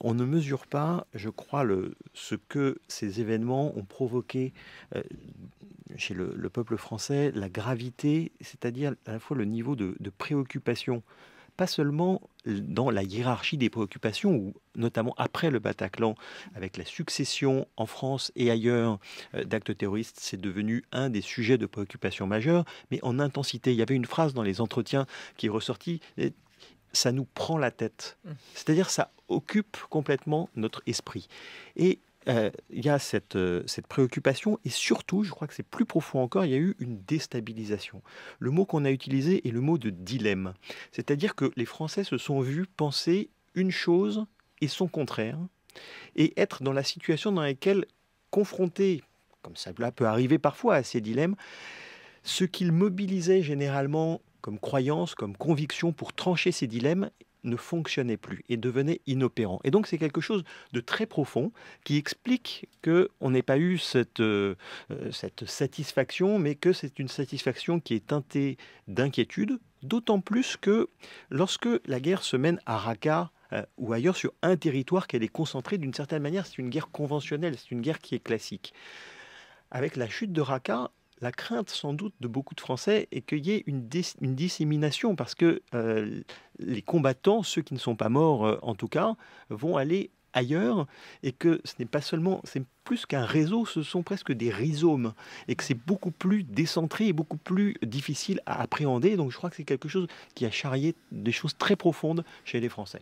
On ne mesure pas, je crois, ce que ces événements ont provoqué chez le peuple français, la gravité, c'est-à-dire à la fois le niveau de préoccupation, pas seulement dans la hiérarchie des préoccupations, ou notamment après le Bataclan, avec la succession en France et ailleurs d'actes terroristes, c'est devenu un des sujets de préoccupation majeurs, mais en intensité. Il y avait une phrase dans les entretiens qui est ressortie, ça nous prend la tête. Mmh. C'est-à-dire ça occupe complètement notre esprit. Et il y a cette préoccupation et surtout, je crois que c'est plus profond encore, il y a eu une déstabilisation. Le mot qu'on a utilisé est le mot de dilemme. C'est-à-dire que les Français se sont vus penser une chose et son contraire et être dans la situation dans laquelle, confrontés, comme ça peut arriver parfois à ces dilemmes, ce qu'ils mobilisaient généralement comme croyance, comme conviction pour trancher ces dilemmes ne fonctionnait plus et devenait inopérant. Et donc c'est quelque chose de très profond qui explique qu'on n'ait pas eu cette satisfaction, mais que c'est une satisfaction qui est teintée d'inquiétude, d'autant plus que lorsque la guerre se mène à Raqqa, ou ailleurs sur un territoire qu'elle est concentrée d'une certaine manière, c'est une guerre conventionnelle, c'est une guerre qui est classique. Avec la chute de Raqqa, la crainte sans doute de beaucoup de Français est qu'il y ait une dissémination parce que les combattants, ceux qui ne sont pas morts en tout cas, vont aller ailleurs et que ce n'est pas seulement, c'est plus qu'un réseau, ce sont presque des rhizomes et que c'est beaucoup plus décentré et beaucoup plus difficile à appréhender. Donc je crois que c'est quelque chose qui a charrié des choses très profondes chez les Français.